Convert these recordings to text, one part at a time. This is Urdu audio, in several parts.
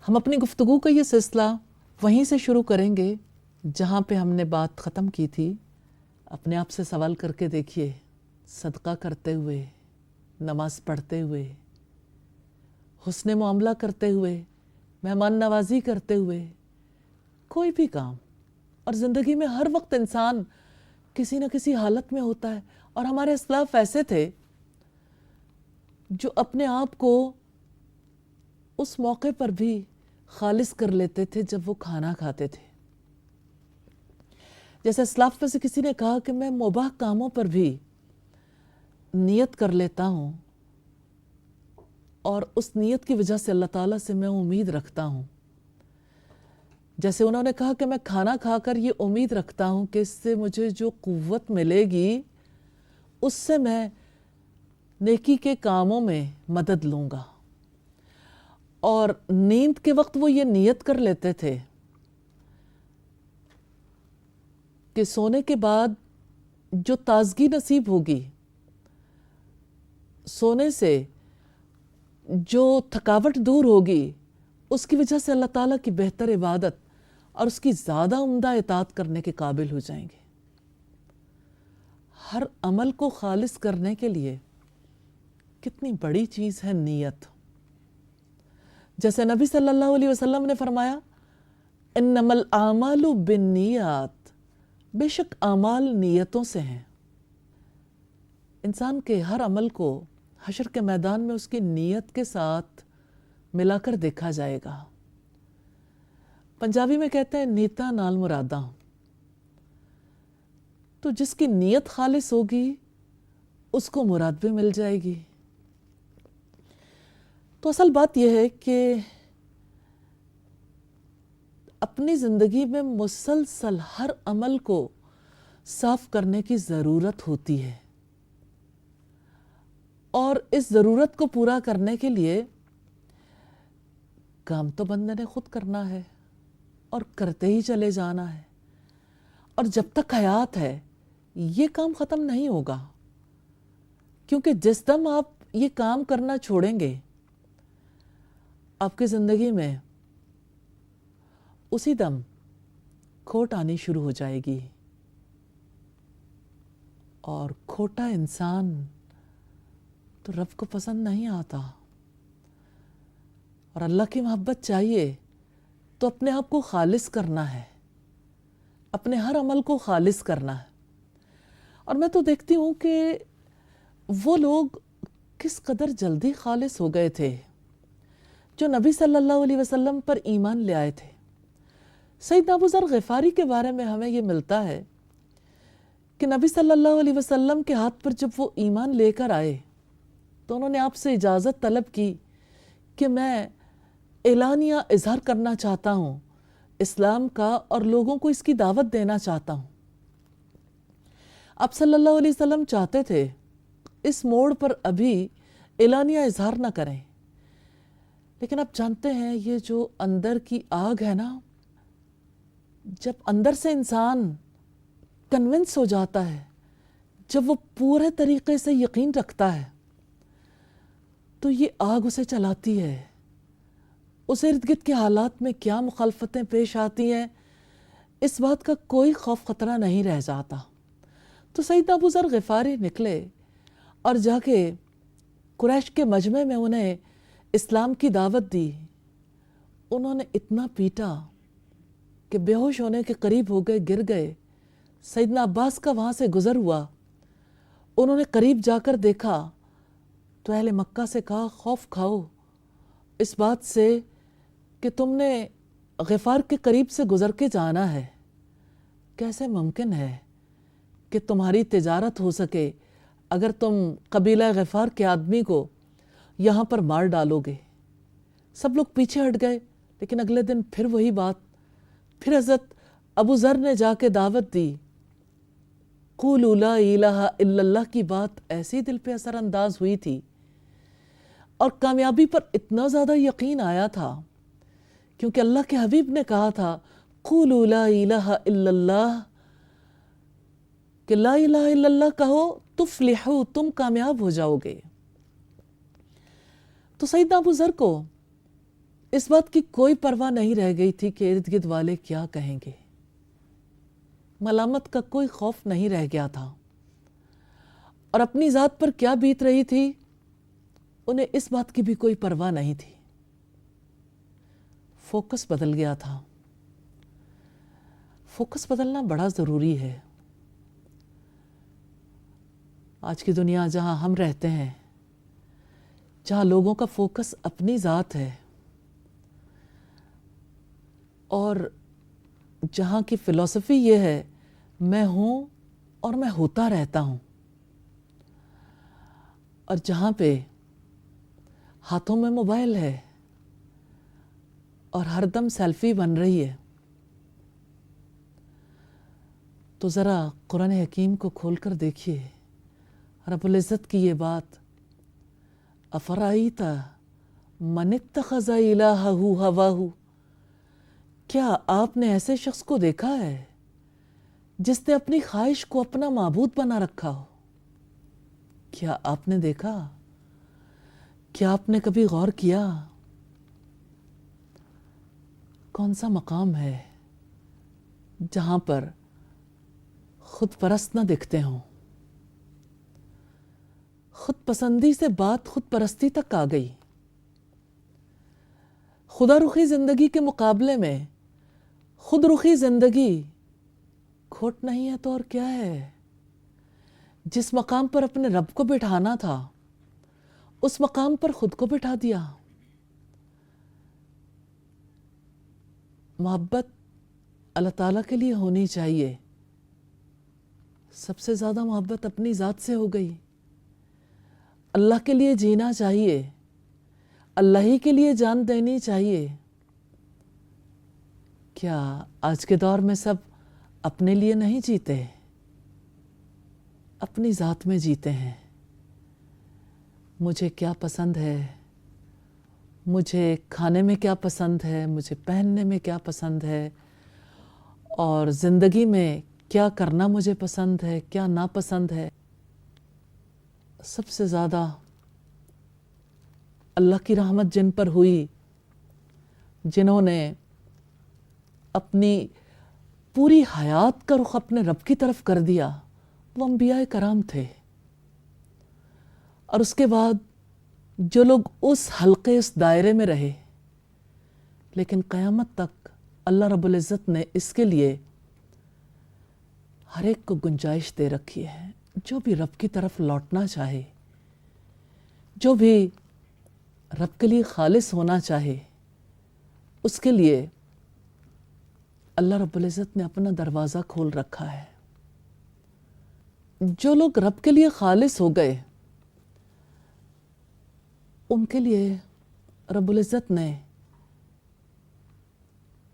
ہم اپنی گفتگو کا یہ سلسلہ وہیں سے شروع کریں گے جہاں پہ ہم نے بات ختم کی تھی۔ اپنے آپ سے سوال کر کے دیکھیے، صدقہ کرتے ہوئے، نماز پڑھتے ہوئے، حسن معاملہ کرتے ہوئے، مہمان نوازی کرتے ہوئے، کوئی بھی کام، اور زندگی میں ہر وقت انسان کسی نہ کسی حالت میں ہوتا ہے، اور ہمارے اسلاف ایسے تھے جو اپنے آپ کو اس موقع پر بھی خالص کر لیتے تھے جب وہ کھانا کھاتے تھے۔ جیسے اسلاف میں سے کسی نے کہا کہ میں مباح کاموں پر بھی نیت کر لیتا ہوں، اور اس نیت کی وجہ سے اللہ تعالیٰ سے میں امید رکھتا ہوں۔ جیسے انہوں نے کہا کہ میں کھانا کھا کر یہ امید رکھتا ہوں کہ اس سے مجھے جو قوت ملے گی اس سے میں نیکی کے کاموں میں مدد لوں گا۔ اور نیند کے وقت وہ یہ نیت کر لیتے تھے کہ سونے کے بعد جو تازگی نصیب ہوگی، سونے سے جو تھکاوٹ دور ہوگی، اس کی وجہ سے اللہ تعالیٰ کی بہتر عبادت اور اس کی زیادہ عمدہ اطاعت کرنے کے قابل ہو جائیں گے۔ ہر عمل کو خالص کرنے کے لیے کتنی بڑی چیز ہے نیت۔ جیسے نبی صلی اللہ علیہ وسلم نے فرمایا، انما الاعمال بالنیات، بے شک اعمال نیتوں سے ہیں۔ انسان کے ہر عمل کو حشر کے میدان میں اس کی نیت کے ساتھ ملا کر دیکھا جائے گا۔ پنجابی میں کہتے ہیں نیتا نال مراداں، تو جس کی نیت خالص ہوگی اس کو مراد بھی مل جائے گی۔ تو اصل بات یہ ہے کہ اپنی زندگی میں مسلسل ہر عمل کو صاف کرنے کی ضرورت ہوتی ہے، اور اس ضرورت کو پورا کرنے کے لیے کام تو بندے نے خود کرنا ہے اور کرتے ہی چلے جانا ہے، اور جب تک حیات ہے یہ کام ختم نہیں ہوگا، کیونکہ جس دم آپ یہ کام کرنا چھوڑیں گے آپ کی زندگی میں اسی دم کھوٹ آنی شروع ہو جائے گی، اور کھوٹا انسان تو رب کو پسند نہیں آتا۔ اور اللہ کی محبت چاہیے تو اپنے آپ کو خالص کرنا ہے، اپنے ہر عمل کو خالص کرنا ہے۔ اور میں تو دیکھتی ہوں کہ وہ لوگ کس قدر جلدی خالص ہو گئے تھے جو نبی صلی اللہ علیہ وسلم پر ایمان لے آئے تھے۔ سیدنا ابو ذر غفاری کے بارے میں ہمیں یہ ملتا ہے کہ نبی صلی اللہ علیہ وسلم کے ہاتھ پر جب وہ ایمان لے کر آئے تو انہوں نے آپ سے اجازت طلب کی کہ میں اعلانیہ اظہار کرنا چاہتا ہوں اسلام کا، اور لوگوں کو اس کی دعوت دینا چاہتا ہوں۔ آپ صلی اللہ علیہ وسلم چاہتے تھے اس موڑ پر ابھی اعلانیہ اظہار نہ کریں، لیکن آپ جانتے ہیں یہ جو اندر کی آگ ہے نا، جب اندر سے انسان کنونس ہو جاتا ہے، جب وہ پورے طریقے سے یقین رکھتا ہے تو یہ آگ اسے چلاتی ہے۔ اس ارد گرد کے حالات میں کیا مخالفتیں پیش آتی ہیں اس بات کا کوئی خوف خطرہ نہیں رہ جاتا۔ تو سیدنا ابو ذر غفاری نکلے اور جا کے قریش کے مجمع میں انہیں اسلام کی دعوت دی۔ انہوں نے اتنا پیٹا کہ بے ہوش ہونے کے قریب ہو گئے، گر گئے۔ سیدنا عباس کا وہاں سے گزر ہوا، انہوں نے قریب جا کر دیکھا تو اہل مکہ سے کہا خوف کھاؤ اس بات سے کہ تم نے غفار کے قریب سے گزر کے جانا ہے، کیسے ممکن ہے کہ تمہاری تجارت ہو سکے اگر تم قبیلہ غفار کے آدمی کو یہاں پر مار ڈالو گے۔ سب لوگ پیچھے ہٹ گئے، لیکن اگلے دن پھر وہی بات، پھر حضرت ابو ذر نے جا کے دعوت دی۔ قولوا لا الہ الا اللہ کی بات ایسی دل پہ اثر انداز ہوئی تھی، اور کامیابی پر اتنا زیادہ یقین آیا تھا کیونکہ اللہ کے حبیب نے کہا تھا قولوا لا الہ الا اللہ، کہ لا الہ الا اللہ کہو تفلحو، تم کامیاب ہو جاؤ گے۔ تو سیدنا ابو ذر کو اس بات کی کوئی پرواہ نہیں رہ گئی تھی کہ ارد گرد والے کیا کہیں گے، ملامت کا کوئی خوف نہیں رہ گیا تھا، اور اپنی ذات پر کیا بیت رہی تھی انہیں اس بات کی بھی کوئی پرواہ نہیں تھی۔ فوکس بدل گیا تھا۔ فوکس بدلنا بڑا ضروری ہے۔ آج کی دنیا جہاں ہم رہتے ہیں، جہاں لوگوں کا فوکس اپنی ذات ہے، اور جہاں کی فلسفی یہ ہے میں ہوں اور میں ہوتا رہتا ہوں، اور جہاں پہ ہاتھوں میں موبائل ہے اور ہر دم سیلفی بن رہی ہے، تو ذرا قرآن حکیم کو کھول کر دیکھیے رب العزت کی یہ بات، افرائیت من اتخذ الہہ ہواہ، کیا آپ نے ایسے شخص کو دیکھا ہے جس نے اپنی خواہش کو اپنا معبود بنا رکھا ہو؟ کیا آپ نے دیکھا؟ کیا آپ نے کبھی غور کیا کون سا مقام ہے جہاں پر خود پرست نہ دکھتے ہوں؟ خود پسندی سے بات خود پرستی تک آ گئی۔ خدا رخی زندگی کے مقابلے میں خود رخی زندگی کھوٹ نہیں ہے تو اور کیا ہے؟ جس مقام پر اپنے رب کو بٹھانا تھا اس مقام پر خود کو بٹھا دیا۔ محبت اللہ تعالیٰ کے لیے ہونی چاہیے، سب سے زیادہ محبت اپنی ذات سے ہو گئی۔ اللہ کے لیے جینا چاہیے، اللہ ہی کے لیے جان دینی چاہیے۔ کیا آج کے دور میں سب اپنے لیے نہیں جیتے، اپنی ذات میں جیتے ہیں؟ مجھے کیا پسند ہے، مجھے کھانے میں کیا پسند ہے، مجھے پہننے میں کیا پسند ہے، اور زندگی میں کیا کرنا مجھے پسند ہے، کیا ناپسند ہے۔ سب سے زیادہ اللہ کی رحمت جن پر ہوئی، جنہوں نے اپنی پوری حیات کا رخ اپنے رب کی طرف کر دیا، وہ انبیاء کرام تھے۔ اور اس کے بعد جو لوگ اس حلقے، اس دائرے میں رہے، لیکن قیامت تک اللہ رب العزت نے اس کے لیے ہر ایک کو گنجائش دے رکھی ہے۔ جو بھی رب کی طرف لوٹنا چاہے، جو بھی رب کے لیے خالص ہونا چاہے، اس کے لیے اللہ رب العزت نے اپنا دروازہ کھول رکھا ہے۔ جو لوگ رب کے لیے خالص ہو گئے، ان کے لیے رب العزت نے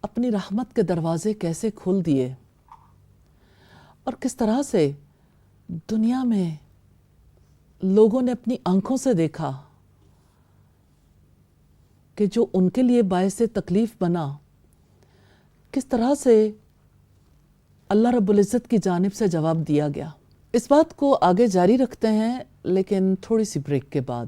اپنی رحمت کے دروازے کیسے کھول دیے، اور کس طرح سے دنیا میں لوگوں نے اپنی آنکھوں سے دیکھا کہ جو ان کے لیے باعث تکلیف بنا، کس طرح سے اللہ رب العزت کی جانب سے جواب دیا گیا۔ اس بات کو آگے جاری رکھتے ہیں، لیکن تھوڑی سی بریک کے بعد۔